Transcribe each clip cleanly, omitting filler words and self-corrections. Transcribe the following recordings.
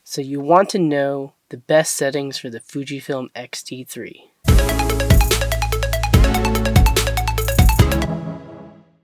So you want to know the best settings for the Fujifilm X-T3.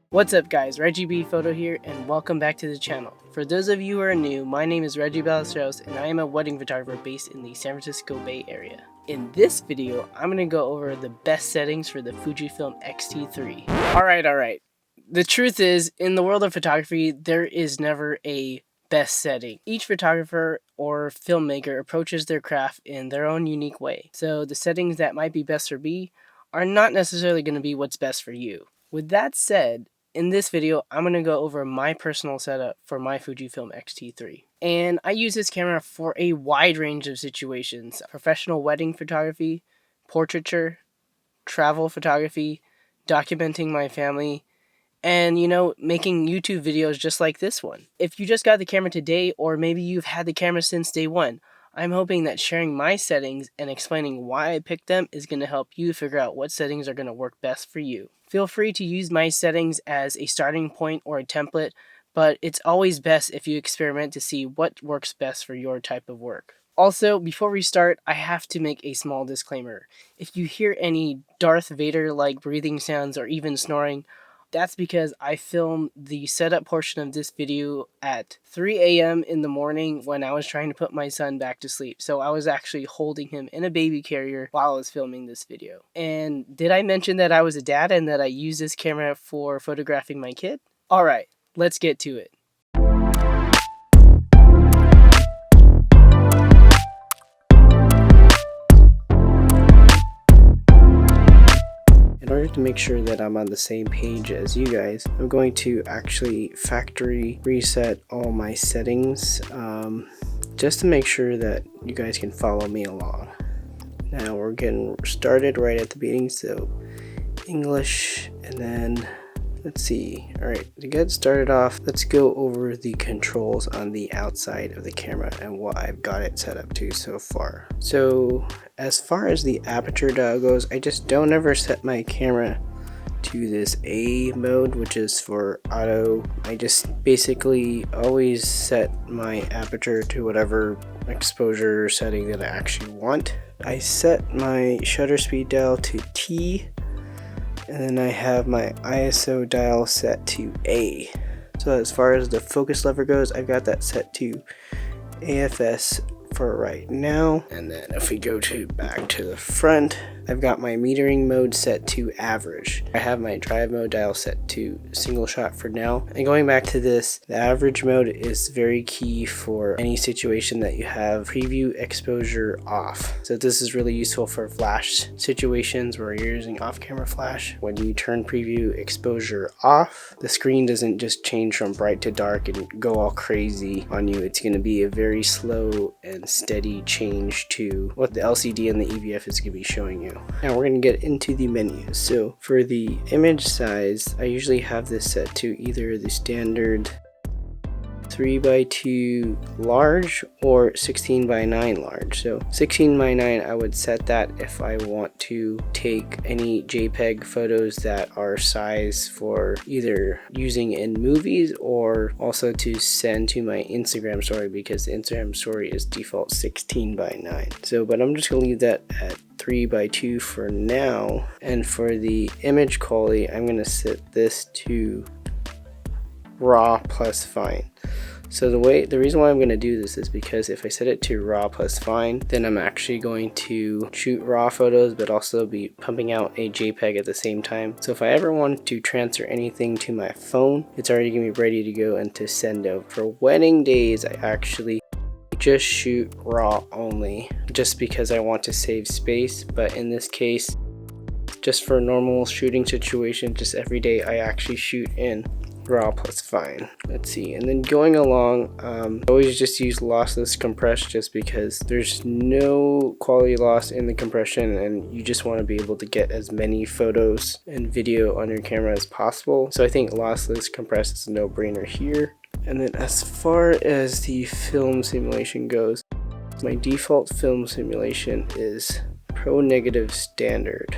What's up guys, Reggie B Photo here and welcome back to the channel. For those of you who are new, my name is Reggie Ballesteros and I am a wedding photographer based in the San Francisco Bay Area. In this video, I'm going to go over the best settings for the Fujifilm X-T3. Alright. The truth is, in the world of photography, there is never a best setting. Each photographer or filmmaker approaches their craft in their own unique way. So the settings that might be best for me are not necessarily going to be what's best for you. With that said, in this video, I'm going to go over my personal setup for my Fujifilm X-T3. And I use this camera for a wide range of situations: professional wedding photography, portraiture, travel photography, documenting my family, and making YouTube videos just like this one. If you just got the camera today, or maybe you've had the camera since day one, I'm hoping that sharing my settings and explaining why I picked them is going to help you figure out what settings are going to work best for you. Feel free to use my settings as a starting point or a template, but it's always best if you experiment to see what works best for your type of work. Also, before we start, I have to make a small disclaimer. If you hear any Darth Vader-like breathing sounds or even snoring, that's because I filmed the setup portion of this video at 3 a.m. in the morning when I was trying to put my son back to sleep. So I was actually holding him in a baby carrier while I was filming this video. And did I mention that I was a dad and that I use this camera for photographing my kid? Alright, let's get to it. In order to make sure that I'm on the same page as you guys, I'm going to actually factory reset all my settings just to make sure that you guys can follow me along. Now we're getting started right at the beginning, so English, and then let's see. Alright, to get started off, let's go over the controls on the outside of the camera and what I've got it set up to so far. So as far as the aperture dial goes, I just don't ever set my camera to this A mode, which is for auto. I just basically always set my aperture to whatever exposure setting that I actually want. I set my shutter speed dial to T, and then I have my ISO dial set to A. So as far as the focus lever goes, I've got that set to AFS for right now. And then if we go back to the front, I've got my metering mode set to average. I have my drive mode dial set to single shot for now. And going back to this, the average mode is very key for any situation that you have preview exposure off. So this is really useful for flash situations where you're using off-camera flash. When you turn preview exposure off, the screen doesn't just change from bright to dark and go all crazy on you. It's going to be a very slow and steady change to what the LCD and the EVF is going to be showing you. Now we're going to get into the menus. So for the image size, I usually have this set to either the standard 3:2 large or 16:9 large. So 16:9, I would set that if I want to take any JPEG photos that are size for either using in movies or also to send to my Instagram story, because the Instagram story is default 16:9. So, but I'm just gonna leave that at 3:2 for now. And for the image quality, I'm gonna set this to raw plus fine. So the reason why I'm going to do this is because if I set it to raw plus fine, then I'm actually going to shoot raw photos but also be pumping out a JPEG at the same time. So if I ever want to transfer anything to my phone, it's already going to be ready to go and to send out. For wedding days, I actually just shoot raw only, just because I want to save space. But in this case, just for a normal shooting situation, just every day, I actually shoot in raw plus fine. Let's see, and then going along, I always just use lossless compress, just because there's no quality loss in the compression and you just want to be able to get as many photos and video on your camera as possible. So I think lossless compress is a no-brainer here. And then as far as the film simulation goes, my default film simulation is Pro Negative Standard.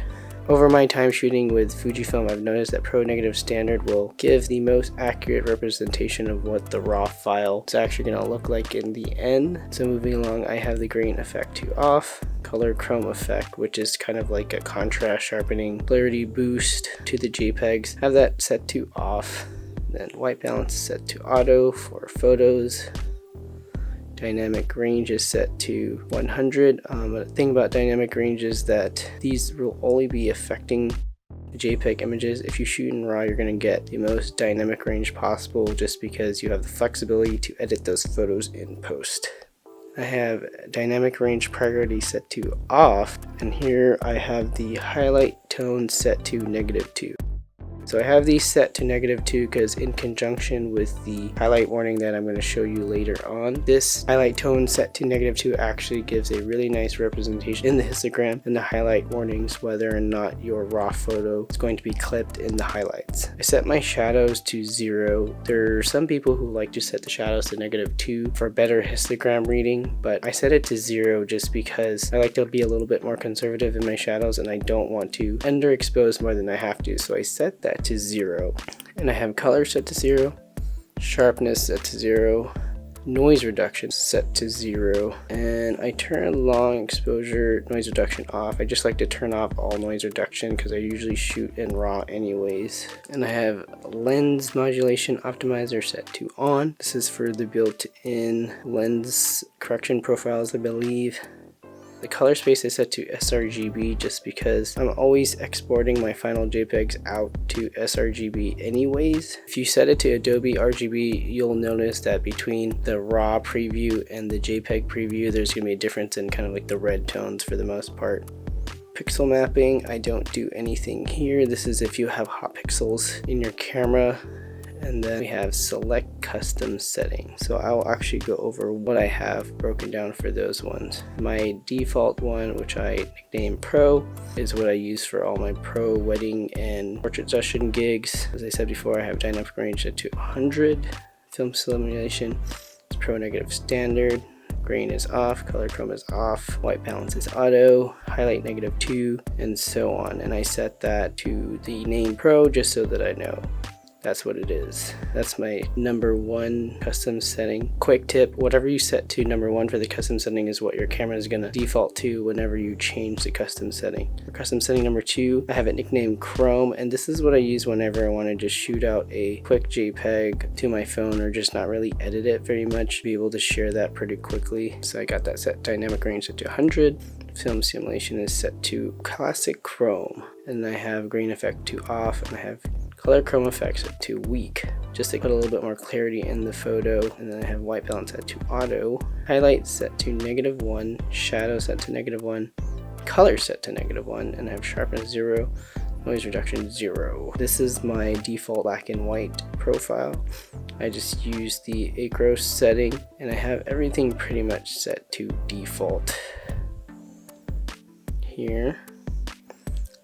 Over my time shooting with Fujifilm, I've noticed that Pro Negative Standard will give the most accurate representation of what the raw file is actually going to look like in the end. So moving along, I have the grain effect to off, color chrome effect, which is kind of like a contrast sharpening clarity boost to the JPEGs, have that set to off. Then white balance set to auto for photos. Dynamic range is set to 100. The thing about dynamic range is that these will only be affecting the JPEG images. If you shoot in RAW, you're going to get the most dynamic range possible just because you have the flexibility to edit those photos in post. I have dynamic range priority set to off, and here I have the highlight tone set to -2. So I have these set to -2 because in conjunction with the highlight warning that I'm going to show you later on, this highlight tone set to -2 actually gives a really nice representation in the histogram and the highlight warnings whether or not your raw photo is going to be clipped in the highlights. I set my shadows to 0. There are some people who like to set the shadows to -2 for better histogram reading, but I set it to 0 just because I like to be a little bit more conservative in my shadows and I don't want to underexpose more than I have to, so I set that to 0. And I have color set to 0, sharpness set to 0, noise reduction set to 0, and I turn long exposure noise reduction off. I just like to turn off all noise reduction because I usually shoot in RAW anyways. And I have lens modulation optimizer set to on. This is for the built-in lens correction profiles, I believe. The color space is set to sRGB just because I'm always exporting my final JPEGs out to sRGB anyways. If you set it to Adobe RGB, you'll notice that between the raw preview and the JPEG preview, there's going to be a difference in kind of like the red tones for the most part. Pixel mapping, I don't do anything here. This is if you have hot pixels in your camera. And then we have select custom settings. So I will actually go over what I have broken down for those ones. My default one, which I nickname Pro, is what I use for all my pro wedding and portrait session gigs. As I said before, I have dynamic range set to 100. Film simulation is Pro Negative Standard. Grain is off, color chrome is off, white balance is auto, highlight -2, and so on. And I set that to the name Pro just so that I know that's what it is. That's my #1 custom setting. Quick tip, whatever you set to #1 for the custom setting is what your camera is going to default to whenever you change the custom setting. For custom setting #2, I have it nicknamed Chrome, and this is what I use whenever I want to just shoot out a quick JPEG to my phone or just not really edit it very much, be able to share that pretty quickly. So I got that set dynamic range set to 100. Film simulation is set to classic chrome, and I have grain effect to off, and I have color chrome effects set to weak, just to put a little bit more clarity in the photo. And then I have white balance set to auto, highlight set to -1, shadow set to -1, color set to -1, and I have sharpness 0, noise reduction 0. This is my default black and white profile. I just use the acros setting, and I have everything pretty much set to default here.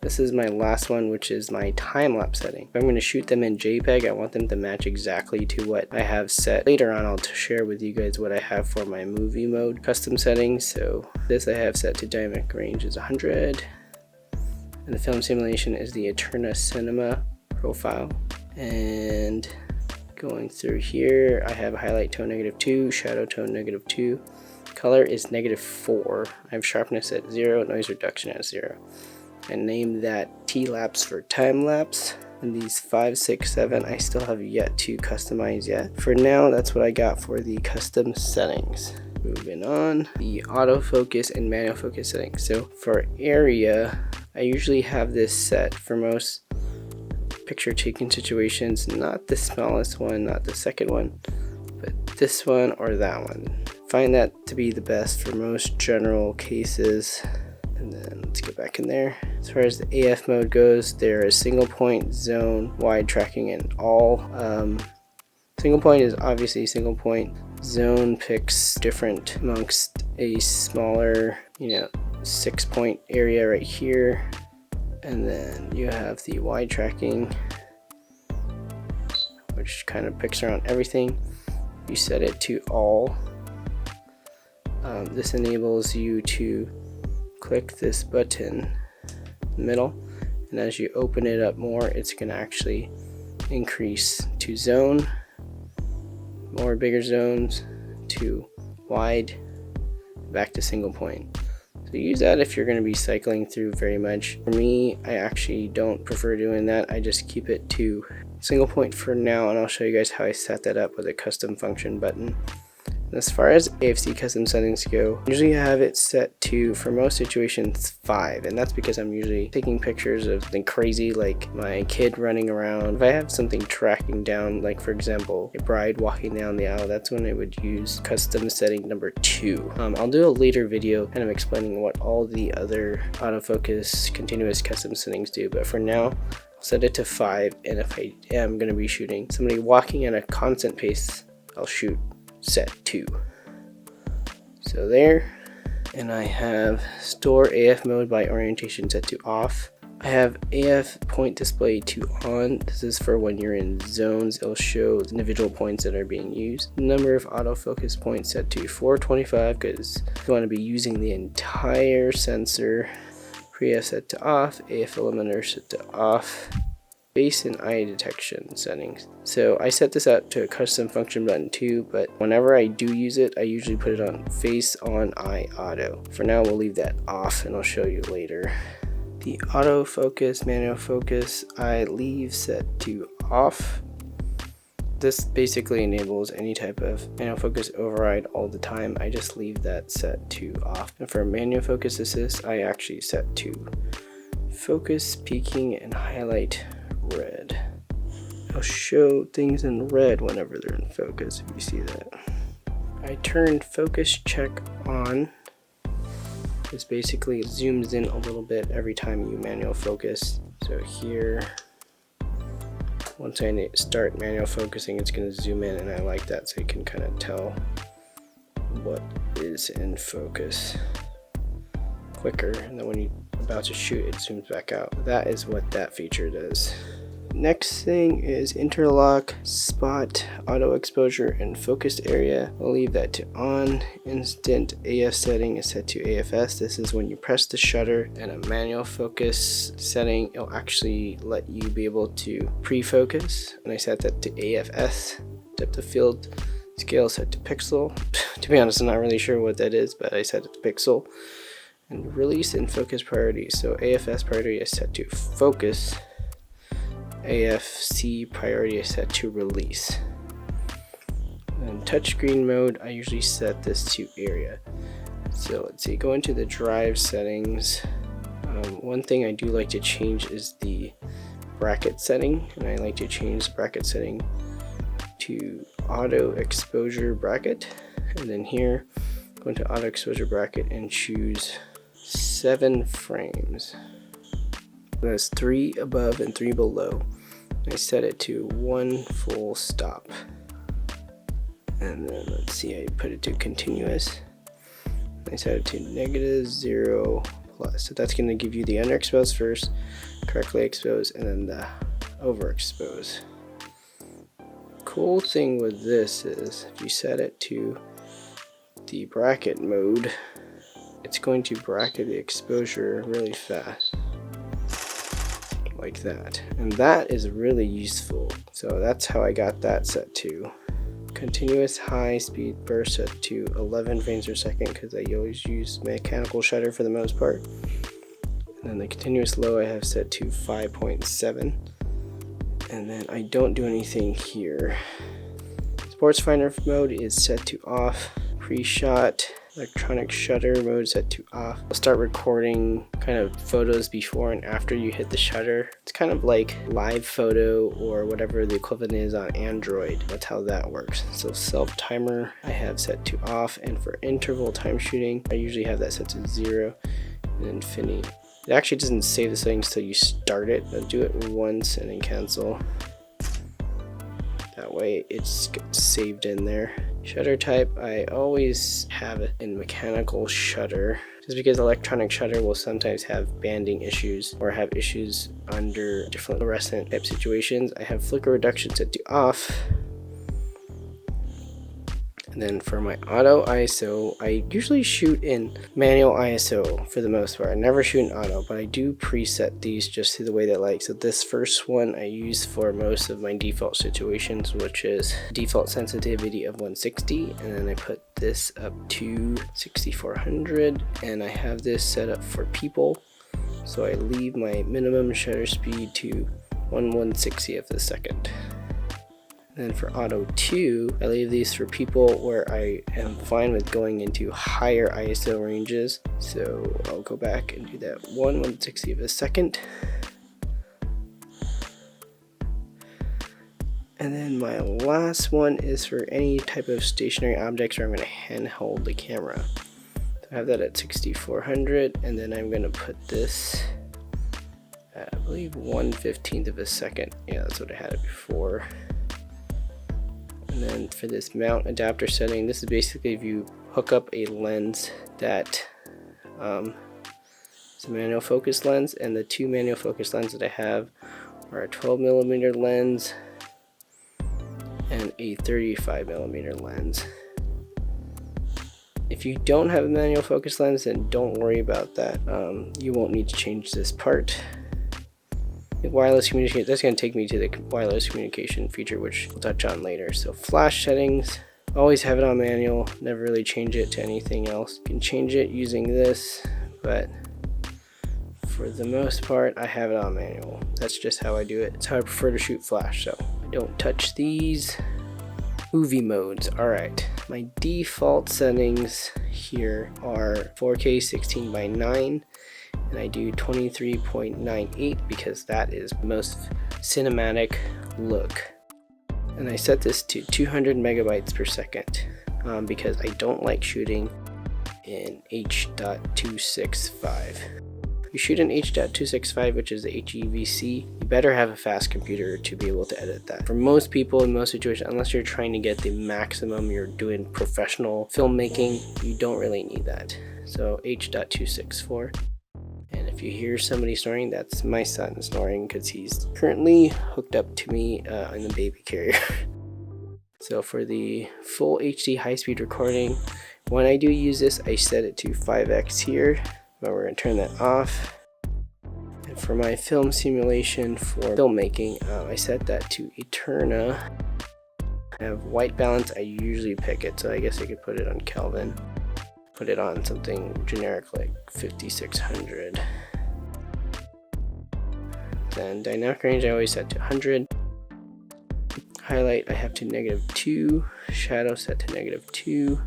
This is my last one, which is my time-lapse setting. If I'm going to shoot them in JPEG, I want them to match exactly to what I have set. Later on, I'll share with you guys what I have for my movie mode custom settings. So this I have set to dynamic range is 100. And the film simulation is the Eterna Cinema profile. And going through here, I have highlight tone -2, shadow tone -2. Color is -4. I have sharpness at 0, noise reduction at 0. And name that T-lapse for time lapse. And these 5, 6, 7 I still have yet to customize yet. For now, that's what I got for the custom settings. Moving on, the autofocus and manual focus settings. So for area, I usually have this set for most picture taking situations, not the smallest one, not the second one, but this one or that one. Find that to be the best for most general cases. And then let's get back in there. As far as the AF mode goes, there is single point, zone, wide tracking, and all. Single point is obviously single point. Zone picks different amongst a smaller, 6-point area right here. And then you have the wide tracking, which kind of picks around everything. You set it to all. This enables you to click this button in the middle and as you open it up more, it's going to actually increase to zone, more bigger zones, to wide, back to single point. So use that if you're going to be cycling through very much. For me, I actually don't prefer doing that. I just keep it to single point for now, and I'll show you guys how I set that up with a custom function button. As far as AFC custom settings go, usually I have it set to, for most situations, 5, and that's because I'm usually taking pictures of something crazy like my kid running around. If I have something tracking down, like for example a bride walking down the aisle, that's when I would use custom setting number 2. I'll do a later video kind of explaining what all the other autofocus continuous custom settings do, but for now I'll set it to 5, and if I am going to be shooting somebody walking at a constant pace, I'll shoot set 2. So there, and I have store AF mode by orientation set to off. I have AF point display to on. This is for when you're in zones. It'll show individual points that are being used. Number of autofocus points set to 425 because you want to be using the entire sensor. Pre-AF set to off. AF limiter set to off. Face and eye detection settings. So I set this out to a custom function button too, but whenever I do use it, I usually put it on face on eye auto. For now, we'll leave that off and I'll show you later. The autofocus, manual focus, I leave set to off. This basically enables any type of manual focus override all the time. I just leave that set to off. And for manual focus assist, I actually set to focus, peaking, and highlight red. I'll show things in red whenever they're in focus, if you see that. I turned focus check on. This basically zooms in a little bit every time you manual focus. So here, once I start manual focusing, it's going to zoom in, and I like that so you can kind of tell what is in focus quicker, and then when you're about to shoot, it zooms back out. That is what that feature does. Next thing is interlock, spot, auto exposure, and focused area. I'll leave that to on. Instant AF setting is set to AFS. This is when you press the shutter, and a manual focus setting, it'll actually let you be able to pre-focus, and I set that to AFS. Depth of field scale set to pixel. To be honest, I'm not really sure what that is, but I set it to pixel. And release and focus priority. So AFS priority is set to focus. AFC priority is set to release. And touchscreen mode, I usually set this to area. So let's see, go into the drive settings. One thing I do like to change is the bracket setting, and I like to change the bracket setting to auto exposure bracket. And then here, go into auto exposure bracket and choose 7 frames. That's 3 above and 3 below. I set it to 1 full stop. And then let's see, I put it to continuous. I set it to -0 plus. So that's going to give you the underexposed first, correctly exposed, and then the overexposed. Cool thing with this is if you set it to the bracket mode, it's going to bracket the exposure really fast, like that, and that is really useful. So that's how I got that set to. Continuous high speed burst set to 11 frames per second because I always use mechanical shutter for the most part. And then the continuous low I have set to 5.7, and then I don't do anything here. Sports finder mode is set to off. Pre-shot electronic shutter mode set to off. I'll start recording kind of photos before and after you hit the shutter. It's kind of like live photo or whatever the equivalent is on Android. That's how that works. So self timer I have set to off, and for interval time shooting I usually have that set to 0 and infinity. It actually doesn't save the settings till you start it, but do it once and then cancel. That way it's saved in there. Shutter type, I always have it in mechanical shutter, just because electronic shutter will sometimes have banding issues or have issues under different fluorescent type situations. I have flicker reduction set to off. And then for my auto ISO, I usually shoot in manual ISO for the most part. I never shoot in auto, but I do preset these just to the way that I like. So this first one I use for most of my default situations, which is default sensitivity of 160, and then I put this up to 6400, and I have this set up for people. So I leave my minimum shutter speed to 1/160th of a second. Then for auto 2, I leave these for people where I am fine with going into higher ISO ranges. So I'll go back and do that 1/160th of a second. And then my last one is for any type of stationary objects where I'm going to handhold the camera. So I have that at 6400, and then I'm going to put this at, I believe, 1/15th of a second. Yeah, that's what I had it before. And then for this mount adapter setting, this is basically if you hook up a lens that is a manual focus lens, and the two manual focus lenses that I have are a 12mm lens and a 35mm lens. If you don't have a manual focus lens, then don't worry about that. You won't need to change this part. Wireless communication, that's going to take me to the wireless communication feature, which we'll touch on later. So flash settings, always have it on manual, never really change it to anything else. You can change it using this, but for the most part I have it on manual. That's just how I do it. It's how I prefer to shoot flash, so I don't touch these. Movie modes. Alright, my default settings here are 4K 16:9, and I do 23.98 because that is the most cinematic look. And I set this to 200 megabytes per second because I don't like shooting in H.265. If you shoot in H.265, which is the HEVC, you better have a fast computer to be able to edit that. For most people in most situations, unless you're trying to get the maximum, you're doing professional filmmaking, you don't really need that. So H.264. And if you hear somebody snoring, that's my son snoring because he's currently hooked up to me in the baby carrier. So for the full HD high-speed recording, when I do use this, I set it to 5x here, but we're going to turn that off. And for my film simulation for filmmaking, I set that to Eterna. I have white balance, I usually pick it, so I guess I could put it on Kelvin. Put it on something generic like 5600. Then dynamic range I always set to 100. Highlight I have to -2. Shadow set to -2.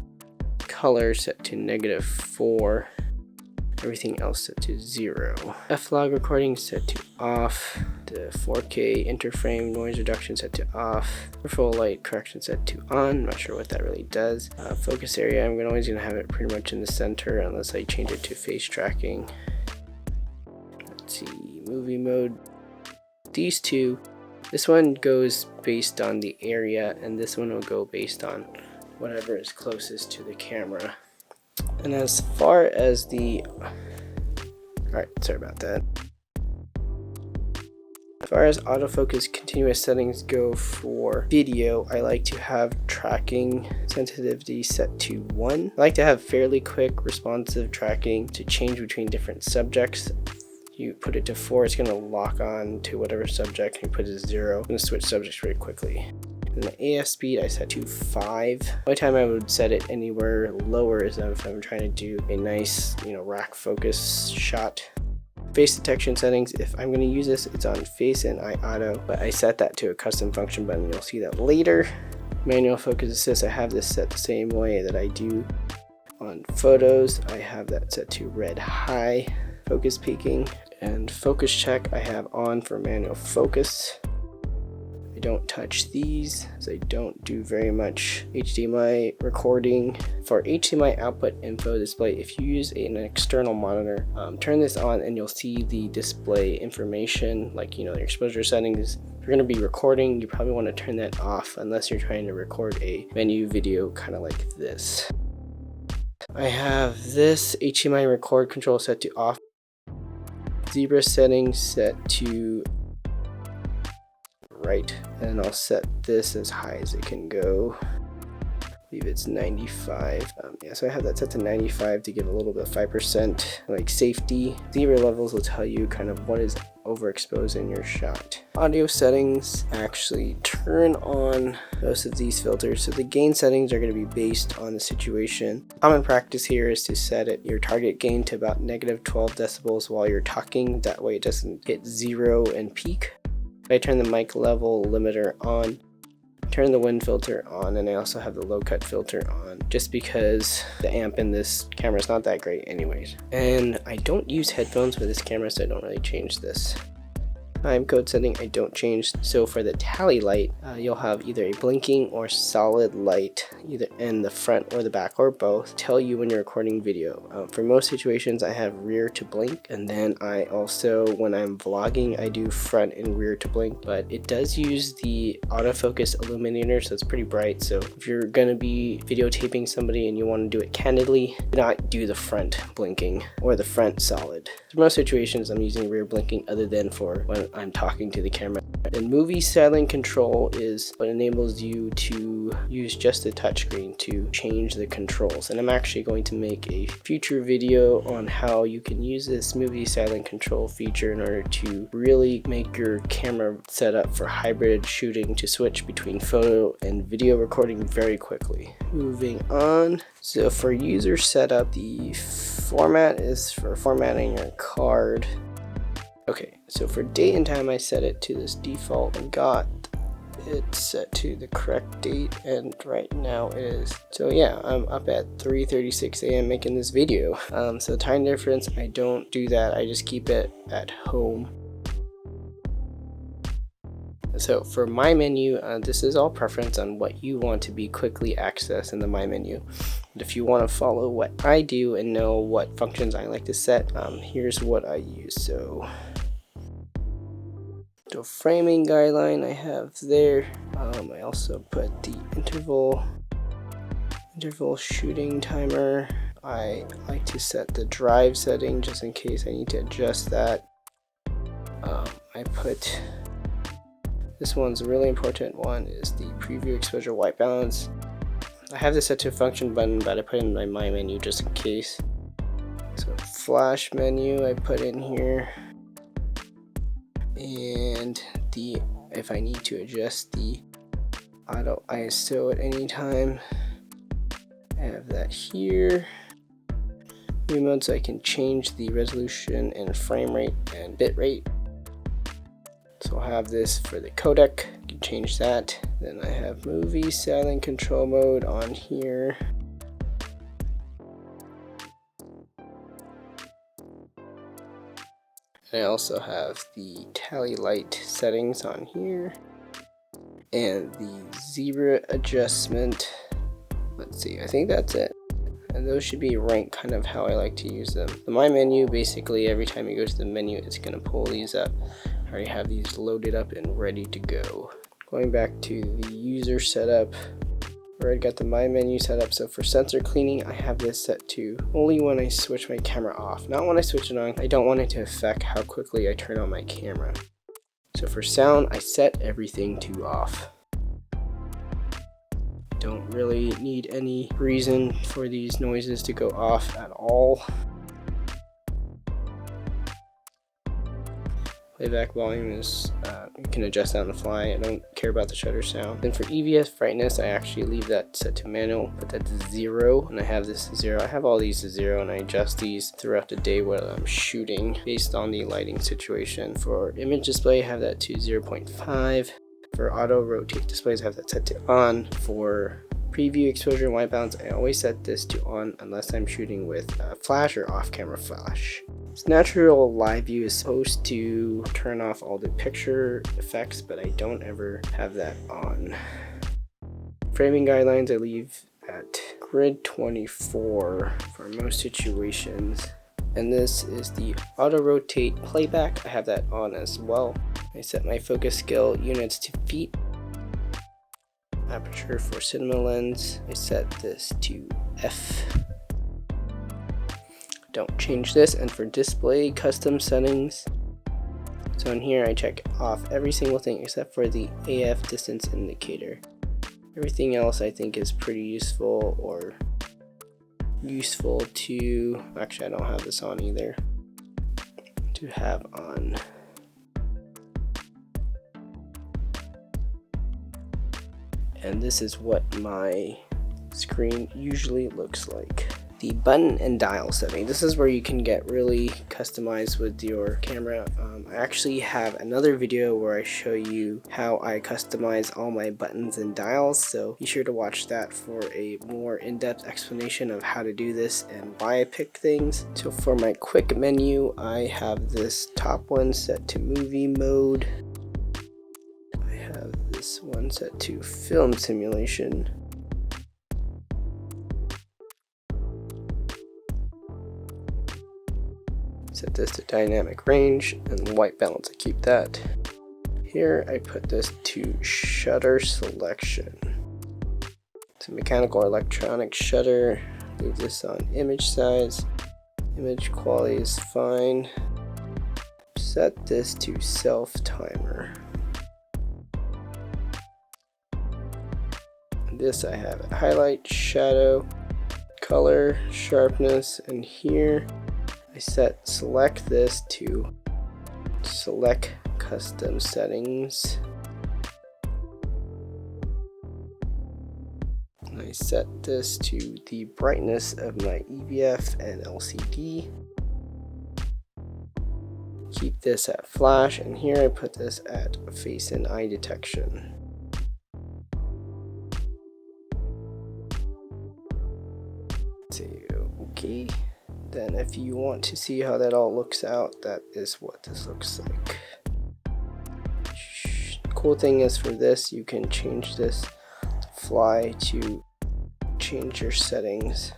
Color set to -4. Everything else set to 0. F-log recording set to off. The 4K interframe noise reduction set to off. Full light correction set to on. I'm not sure what that really does. Focus area, I'm always going to have it pretty much in the center unless I change it to face tracking. Let's see, movie mode. These two, this one goes based on the area, and this one will go based on whatever is closest to the camera. And as far as the, alright, sorry about that. As far as autofocus continuous settings go for video, I like to have tracking sensitivity set to 1. I like to have fairly quick responsive tracking to change between different subjects. You put it to 4, it's going to lock on to whatever subject, and you put it to 0, it's going to switch subjects very quickly. And the AF speed I set to 5. The only time I would set it anywhere lower is if I'm trying to do a nice, rack focus shot. Face detection settings, if I'm going to use this, it's on face and eye auto, but I set that to a custom function button. You'll see that later. Manual focus assist, I have this set the same way that I do on photos. I have that set to red high, focus peaking, and focus check I have on for manual focus. I don't touch these, as I don't do very much HDMI recording. For HDMI output info display, if you use an external monitor, turn this on and you'll see the display information, like your exposure settings. If you're going to be recording, you probably want to turn that off unless you're trying to record a menu video kind of like this. I have this HDMI record control set to off. Zebra settings set to right, and I'll set this as high as it can go. believe it's 95. Yeah, so I have that set to 95 to give a little bit of 5% like safety. Zero levels will tell you kind of what is overexposed in your shot. Audio settings actually turn on most of these filters, so the gain settings are going to be based on the situation. Common practice here is to set your target gain to about -12 decibels while you're talking, that way it doesn't hit 0 and peak. I turn the mic level limiter on, turn the wind filter on, and I also have the low cut filter on just because the amp in this camera is not that great anyways. And I don't use headphones with this camera, so I don't really change this. Time code setting I don't change. So for the tally light, you'll have either a blinking or solid light, either in the front or the back or both, tell you when you're recording video. For most situations I have rear to blink, and then I also, when I'm vlogging, I do front and rear to blink, but it does use the autofocus illuminator, so it's pretty bright. So if you're gonna be videotaping somebody and you want to do it candidly, do not do the front blinking or the front solid. For most situations I'm using rear blinking other than for when I'm talking to the camera. And movie styling control is what enables you to use just the touchscreen to change the controls. And I'm actually going to make a future video on how you can use this movie styling control feature in order to really make your camera set up for hybrid shooting to switch between photo and video recording very quickly. Moving on. So for user setup, the format is for formatting your card. Okay, so for date and time I set it to this default and got it set to the correct date, and right now it is. So yeah, I'm up at 3:36 a.m. making this video. So time difference, I don't do that, I just keep it at home. So for my menu, this is all preference on what you want to be quickly accessed in the my menu. But if you want to follow what I do and know what functions I like to set, here's what I use. So framing guideline I have there. I also put the interval shooting timer. I like to set the drive setting just in case I need to adjust that. I put, this one's a really important one, is the preview exposure white balance. I have this set to a function button, but I put in my menu just in case. So flash menu I put in here, and if I need to adjust the auto ISO at any time, I have that here. Movie mode, so I can change the resolution and frame rate and bit rate. So I'll have this for the codec, you can change that. Then I have movie styling control mode on here. And I also have the tally light settings on here and the zebra adjustment. Let's see, I think that's it. And those should be ranked kind of how I like to use them. The my menu, basically every time you go to the menu, it's going to pull these up. I already have these loaded up and ready to go. Going back to the user setup, I already got the my menu set up. So for sensor cleaning, I have this set to only when I switch my camera off, not when I switch it on. I don't want it to affect how quickly I turn on my camera. So for sound, I set everything to off. Don't really need any reason for these noises to go off at all. Playback volume is, you can adjust that on the fly. I don't care about the shutter sound. Then for EVF brightness, I actually leave that set to manual, but that's 0, and I have this 0. I have all these to 0, and I adjust these throughout the day while I'm shooting based on the lighting situation. For image display, I have that to 0.5. For auto rotate displays, I have that set to on. For preview exposure and white balance, I always set this to on unless I'm shooting with flash or off-camera flash. This natural live view is supposed to turn off all the picture effects, but I don't ever have that on. Framing guidelines I leave at grid 24 for most situations. And this is the auto rotate playback. I have that on as well. I set my focus scale units to feet. Aperture for cinema lens, I set this to f. Don't change this. And for display custom settings, so in here I check off every single thing except for the AF distance indicator. Everything else I think is pretty useful, or useful to, actually I don't have this on either, to have on. And this is what my screen usually looks like. The button and dial setting. This is where you can get really customized with your camera. I actually have another video where I show you how I customize all my buttons and dials, so be sure to watch that for a more in-depth explanation of how to do this and why I pick things. So for my quick menu, I have this top one set to movie mode. I have this one set to film simulation. Set this to dynamic range, and white balance, I keep that. Here I put this to shutter selection. It's a mechanical or electronic shutter. Leave this on image size. Image quality is fine. Set this to self timer. This I have highlight, shadow, color, sharpness, and here I select this to select custom settings. And I set this to the brightness of my EVF and LCD. Keep this at flash, and here I put this at face and eye detection. Okay. Then if you want to see how that all looks out, that is what this looks like. Cool thing is for this, you can change this to fly to change your settings.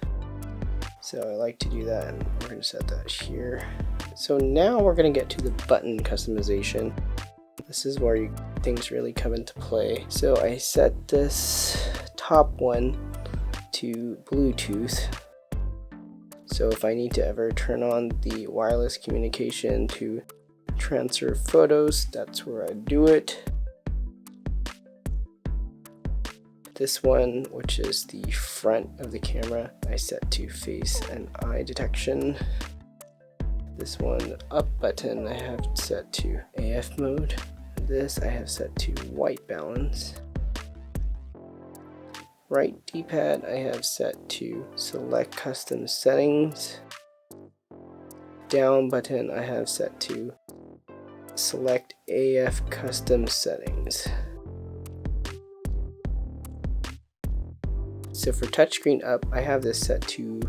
So I like to do that, and we're going to set that here. So now we're going to get to the button customization. This is where things really come into play. So I set this top one to Bluetooth. So if I need to ever turn on the wireless communication to transfer photos, that's where I do it. This one, which is the front of the camera, I set to face and eye detection. This one, up button, I have set to AF mode. This I have set to white balance. Right D-pad I have set to select custom settings. Down button I have set to select AF custom settings. So for touchscreen up, I have this set to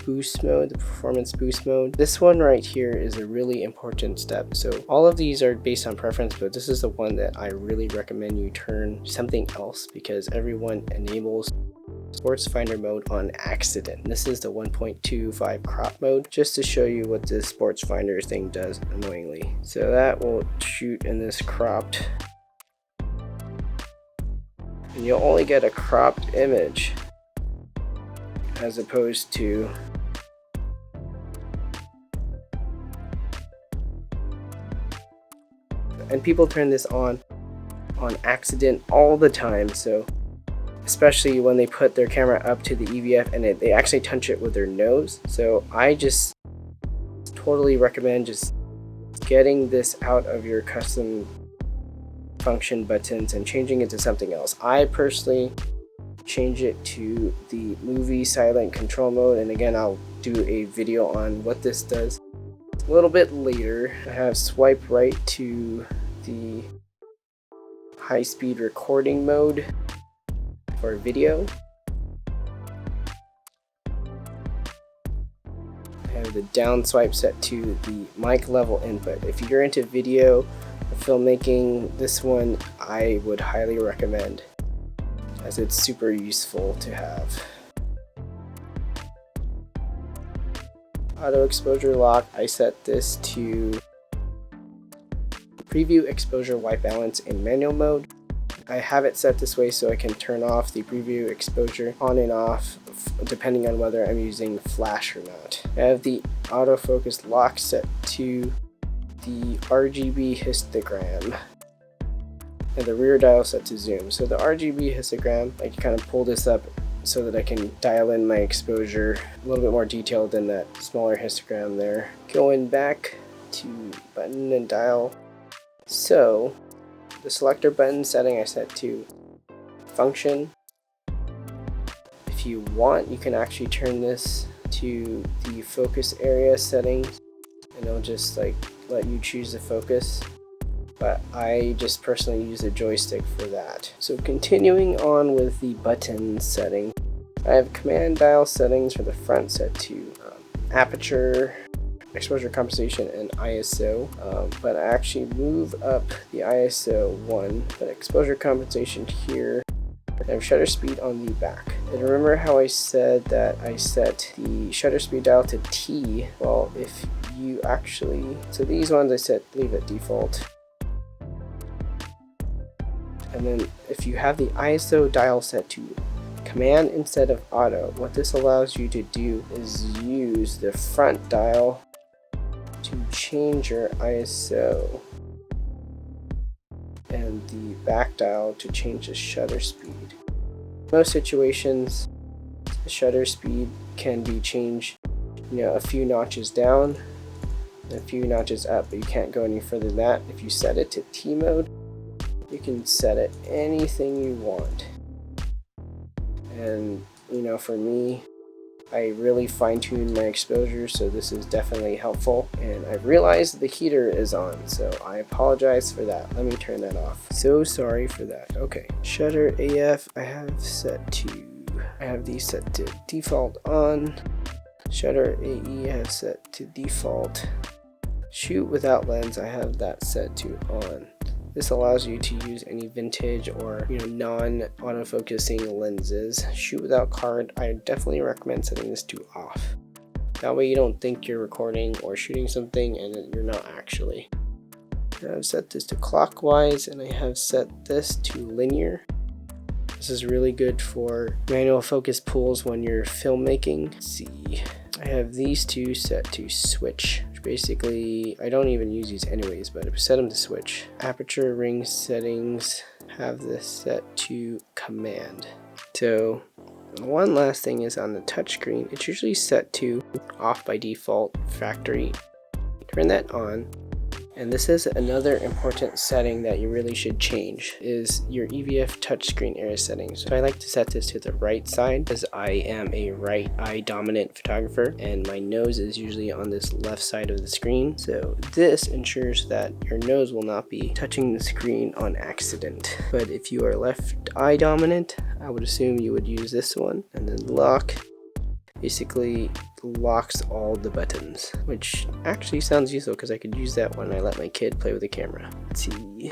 boost mode, the performance boost mode. This one right here is a really important step. So all of these are based on preference, but this is the one that I really recommend you turn something else, because everyone enables sports finder mode on accident. This is the 1.25 crop mode, just to show you what this sports finder thing does annoyingly. So that will shoot in this cropped, and you'll only get a cropped image as opposed to and people turn this on accident all the time, so especially when they put their camera up to the EVF and they actually touch it with their nose. So I just totally recommend just getting this out of your custom function buttons and changing it to something else. I personally change it to the movie silent control mode, and again I'll do a video on what this does a little bit later. I have swipe right to the high-speed recording mode for video. I have the down swipe set to the mic level input. If you're into video or filmmaking, this one I would highly recommend, as it's super useful to have. Auto exposure lock, I set this to preview exposure white balance in manual mode. I have it set this way so I can turn off the preview exposure on and off depending on whether I'm using flash or not. I have the autofocus lock set to the RGB histogram. and the rear dial set to zoom. So the RGB histogram, I can kind of pull this up so that I can dial in my exposure a little bit more detailed than that smaller histogram there. Going back to button and dial. So the selector button setting I set to function. If you want, you can actually turn this to the focus area settings, and it'll just like let you choose the focus, but I just personally use a joystick for that. So continuing on with the button setting, I have command dial settings for the front set to aperture, exposure compensation, and ISO, but I actually move up the ISO one, but exposure compensation here. I have shutter speed on the back. And remember how I said that I set the shutter speed dial to T? Well, if you actually, so these ones I leave at default. And then if you have the ISO dial set to command instead of auto, what this allows you to do is use the front dial to change your ISO and the back dial to change the shutter speed. In most situations, the shutter speed can be changed, a few notches down and a few notches up, but you can't go any further than that. If you set it to T mode, you can set it anything you want. And for me, I really fine-tune my exposure, so this is definitely helpful. And I realized the heater is on, so I apologize for that. Let me turn that off. So sorry for that. Okay, shutter AF I have these set to default on. Shutter AE I have set to default. Shoot without lens I have that set to on. This allows you to use any vintage or non-autofocusing lenses. Shoot without card, I definitely recommend setting this to off. That way you don't think you're recording or shooting something and you're not actually. I've set this to clockwise, and I have set this to linear. This is really good for manual focus pulls when you're filmmaking. Let's see, I have these two set to switch. Basically, I don't even use these anyways, but I set them to switch. Aperture ring settings, have this set to command. So one last thing is on the touchscreen, it's usually set to off by default, factory. Turn that on. And this is another important setting that you really should change, is your EVF touchscreen area settings. So I like to set this to the right side, because I am a right eye dominant photographer and my nose is usually on this left side of the screen. So this ensures that your nose will not be touching the screen on accident. But if you are left eye dominant, I would assume you would use this one, and then lock basically locks all the buttons, which actually sounds useful because I could use that when I let my kid play with the camera. Let's see.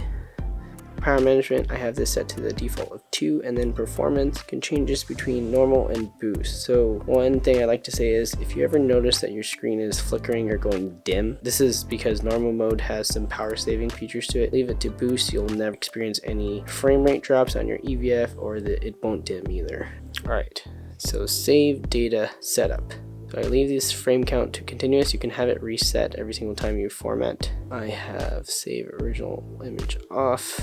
Power management, I have this set to the default of 2, and then performance can change this between normal and boost. So one thing I like to say is, if you ever notice that your screen is flickering or going dim, this is because normal mode has some power saving features to it. Leave it to boost, you'll never experience any frame rate drops on your EVF, or it won't dim either. Alright, so save data setup. So I leave this frame count to continuous. You can have it reset every single time you format. I have save original image off.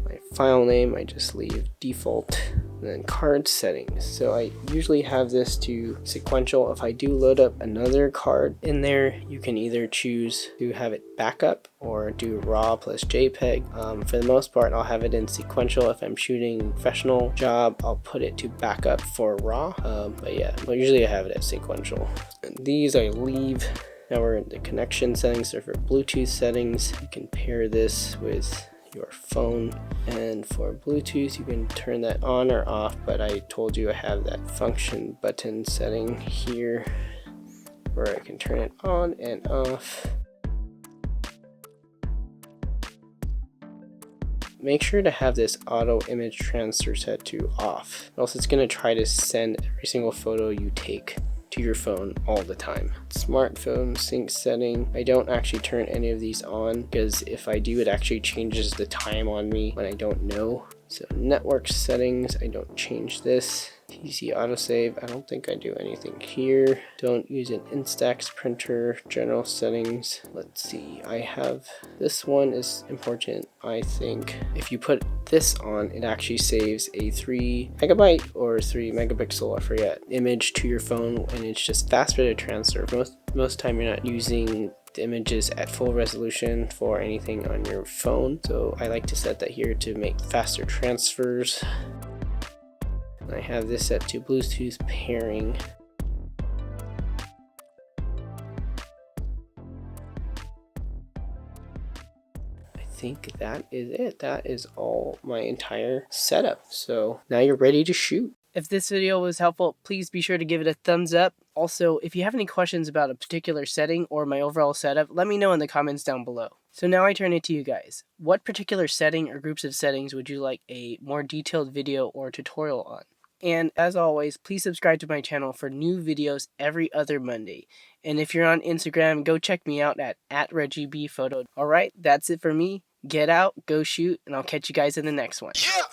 My file name I just leave default. And then card settings. So I usually have this to sequential. If I do load up another card in there, you can either choose to have it backup or do RAW plus JPEG. For the most part, I'll have it in sequential. If I'm shooting professional job, I'll put it to backup for RAW. But yeah, usually I have it as sequential. And these I leave. Now we're in the connection settings. So for Bluetooth settings, you can pair this with your phone, and for Bluetooth you can turn that on or off, but I told you I have that function button setting here where I can turn it on and off. Make sure to have this auto image transfer set to off, or else it's going to try to send every single photo you take to your phone all the time. Smartphone sync setting, I don't actually turn any of these on, because if I do, it actually changes the time on me when I don't know. So network settings, I don't change this. PC autosave, I don't think I do anything here. Don't use an Instax printer. General settings, let's see, I have, this one is important. I think if you put this on, it actually saves a 3 megabyte or 3 megapixel, I forget, image to your phone, and it's just faster to transfer. Most time you're not using the images at full resolution for anything on your phone, so I like to set that here to make faster transfers. I have this set to Bluetooth pairing. I think that is it. That is all my entire setup. So now you're ready to shoot. If this video was helpful, please be sure to give it a thumbs up. Also, if you have any questions about a particular setting or my overall setup, let me know in the comments down below. So now I turn it to you guys. What particular setting or groups of settings would you like a more detailed video or tutorial on? And as always, please subscribe to my channel for new videos every other Monday. And if you're on Instagram, go check me out at @ReggieBPhoto. Alright, that's it for me. Get out, go shoot, and I'll catch you guys in the next one. Yeah!